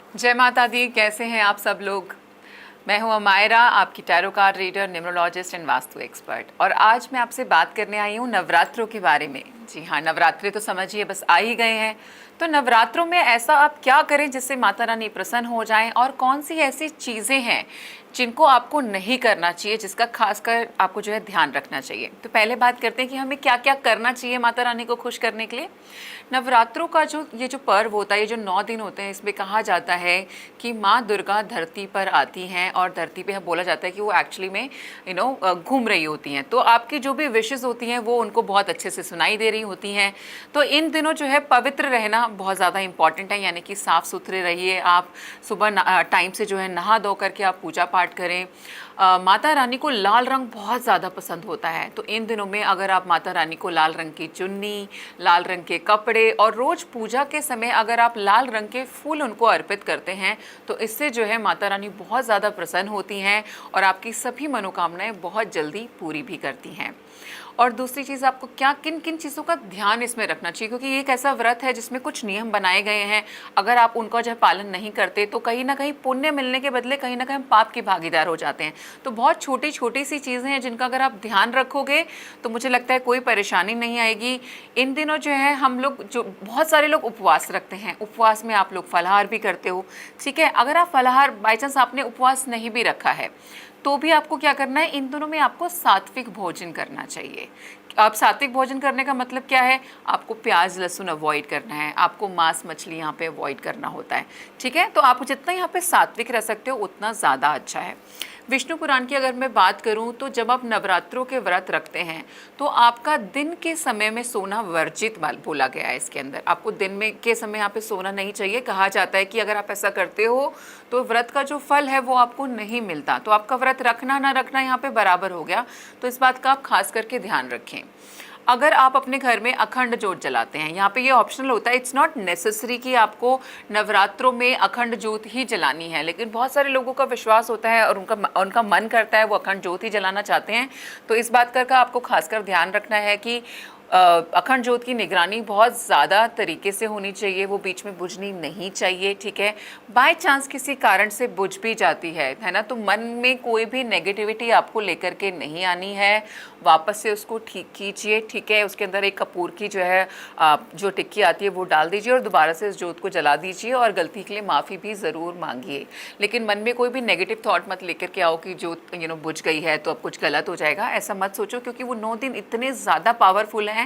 जय माता दी। कैसे हैं आप सब लोग। मैं हूं अमायरा, आपकी tarot card reader, numerologist and vastu expert. और आज मैं आपसे बात करने आई हूं नवरात्रों के बारे में। जी हाँ, नवरात्रि तो समझिए बस आ ही गए हैं। तो नवरात्रों में ऐसा आप क्या करें जिससे माता रानी प्रसन्न हो जाएं, और कौन सी ऐसी चीज़ें हैं जिनको आपको नहीं करना चाहिए, जिसका खासकर आपको जो है ध्यान रखना चाहिए। तो पहले बात करते हैं कि हमें क्या क्या करना चाहिए माता रानी को खुश करने के लिए। नवरात्रों का जो पर्व होता है, ये जो 9 दिन होते हैं, इसमें कहा जाता है कि माँ दुर्गा धरती पर आती हैं और धरती पे बोला जाता है कि वो एक्चुअली में घूम रही होती हैं। तो आपकी जो भी विशेस होती हैं वो उनको बहुत अच्छे से सुनाई दे रही होती हैं। तो इन दिनों जो है पवित्र रहना बहुत ज़्यादा इंपॉर्टेंट है, यानी कि साफ़ सुथरे रहिए आप। सुबह टाइम से जो है नहा धो करके आप पूजा पाठ करें। माता रानी को लाल रंग बहुत ज़्यादा पसंद होता है, तो इन दिनों में अगर आप माता रानी को लाल रंग की चुन्नी, लाल रंग के कपड़े और रोज़ पूजा के समय अगर आप लाल रंग के फूल उनको अर्पित करते हैं, तो इससे जो है माता रानी बहुत ज़्यादा प्रसन्न होती हैं और आपकी सभी मनोकामनाएं बहुत जल्दी पूरी भी करती हैं। और दूसरी चीज़, आपको क्या किन किन चीज़ों का ध्यान इसमें रखना चाहिए, क्योंकि ये एक ऐसा व्रत है जिसमें कुछ नियम बनाए गए हैं। अगर आप उनका जो है पालन नहीं करते तो कहीं ना कहीं पुण्य मिलने के बदले कहीं ना कहीं हम पाप की भागीदार हो जाते हैं। तो बहुत छोटी छोटी सी चीज़ें हैं जिनका अगर आप ध्यान रखोगे तो मुझे लगता है कोई परेशानी नहीं आएगी। इन दिनों जो है हम लोग, जो बहुत सारे लोग उपवास रखते हैं, उपवास में आप लोग फलाहार भी करते हो, ठीक है। अगर आप फलाहार बाई चांस आपने उपवास नहीं भी रखा है तो भी आपको क्या करना है, इन दिनों में आपको सात्विक भोजन करना चाहिए। आप सात्विक भोजन करने का मतलब क्या है, आपको प्याज लहसुन अवॉइड करना है, आपको मांस मछली यहाँ पे अवॉइड करना होता है, ठीक है। तो आप जितना यहाँ पे सात्विक रह सकते हो उतना ज़्यादा अच्छा है। विष्णु पुराण की अगर मैं बात करूं तो जब आप नवरात्रों के व्रत रखते हैं तो आपका दिन के समय में सोना वर्जित बोला गया है। इसके अंदर आपको दिन में के समय यहाँ पे सोना नहीं चाहिए। कहा जाता है कि अगर आप ऐसा करते हो तो व्रत का जो फल है वो आपको नहीं मिलता। तो आपका व्रत रखना ना रखना यहाँ पे बराबर हो गया। तो इस बात का आप खास करके ध्यान रखें। अगर आप अपने घर में अखंड जोत जलाते हैं, यहाँ पे ये ऑप्शनल होता है, इट्स नॉट नेसेसरी कि आपको नवरात्रों में अखंड जोत ही जलानी है, लेकिन बहुत सारे लोगों का विश्वास होता है और उनका मन करता है वो अखंड जोत ही जलाना चाहते हैं। तो इस बात का आपको खासकर ध्यान रखना है कि अखंड जोत की निगरानी बहुत ज़्यादा तरीके से होनी चाहिए, वो बीच में बुझनी नहीं चाहिए, ठीक है। बाय चांस किसी कारण से बुझ भी जाती है ना, तो मन में कोई भी नेगेटिविटी आपको लेकर के नहीं आनी है। वापस से उसको ठीक कीजिए, ठीक है। उसके अंदर एक कपूर की जो है जो टिक्की आती है वो डाल दीजिए और दोबारा से इस जोत को जला दीजिए और गलती के लिए माफ़ी भी ज़रूर मांगिए। लेकिन मन में कोई भी नेगेटिव थॉट मत लेकर के आओ कि जोत बुझ गई है तो अब कुछ गलत हो जाएगा, ऐसा मत सोचो। क्योंकि वो 9 दिन इतने ज़्यादा पावरफुल हैं,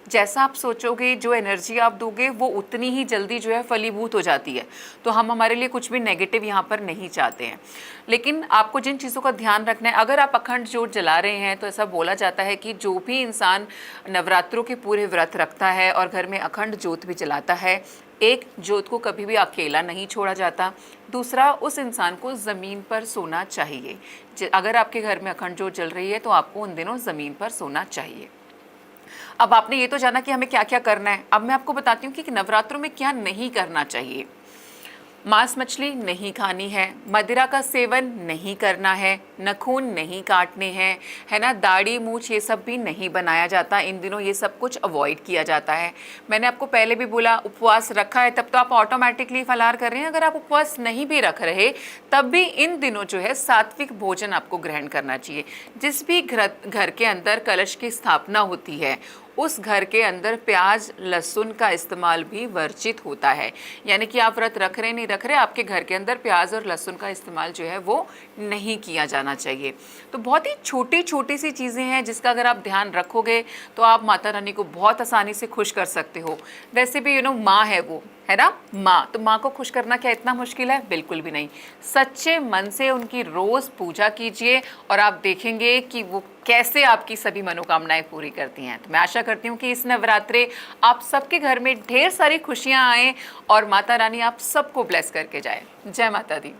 जैसा आप सोचोगे, जो एनर्जी आप दोगे वो उतनी ही जल्दी जो है फलीभूत हो जाती है। तो हम हमारे लिए कुछ भी नेगेटिव यहाँ पर नहीं चाहते हैं। लेकिन आपको जिन चीज़ों का ध्यान रखना है, अगर आप अखंड जोत जला रहे हैं तो ऐसा बोला जाता है कि जो भी इंसान नवरात्रों के पूरे व्रत रखता है और घर में अखंड जोत भी जलाता है, एक जोत को कभी भी अकेला नहीं छोड़ा जाता। दूसरा, उस इंसान को ज़मीन पर सोना चाहिए। अगर आपके घर में अखंड जोत जल रही है तो आपको उन दिनों ज़मीन पर सोना चाहिए। अब आपने ये तो जाना कि हमें क्या क्या करना है। अब मैं आपको बताती हूँ कि नवरात्रों में क्या नहीं करना चाहिए। मांस मछली नहीं खानी है, मदिरा का सेवन नहीं करना है, नखून नहीं काटने हैं, है ना, दाढ़ी मूछ ये सब भी नहीं बनाया जाता। इन दिनों ये सब कुछ अवॉइड किया जाता है। मैंने आपको पहले भी बोला, उपवास रखा है तब तो आप ऑटोमेटिकली फलाहार कर रहे हैं। अगर आप उपवास नहीं भी रख रहे तब भी इन दिनों जो है सात्विक भोजन आपको ग्रहण करना चाहिए। जिस भी घर के अंदर कलश की स्थापना होती है उस घर के अंदर प्याज लहसुन का इस्तेमाल भी वर्जित होता है। यानी कि आप व्रत रख रहे नहीं रख रहे, आपके घर के अंदर प्याज और लहसुन का इस्तेमाल जो है वो नहीं किया जाना चाहिए। तो बहुत ही छोटी छोटी सी चीज़ें हैं जिसका अगर आप ध्यान रखोगे तो आप माता रानी को बहुत आसानी से खुश कर सकते हो। वैसे भी माँ है वो, है ना, माँ, तो माँ को खुश करना क्या इतना मुश्किल है? बिल्कुल भी नहीं। सच्चे मन से उनकी रोज़ पूजा कीजिए और आप देखेंगे कि वो कैसे आपकी सभी मनोकामनाएं पूरी करती हैं। तो मैं आशा करती हूँ कि इस नवरात्रे आप सबके घर में ढेर सारी खुशियाँ आएँ और माता रानी आप सबको ब्लेस करके जाए। जय माता दी।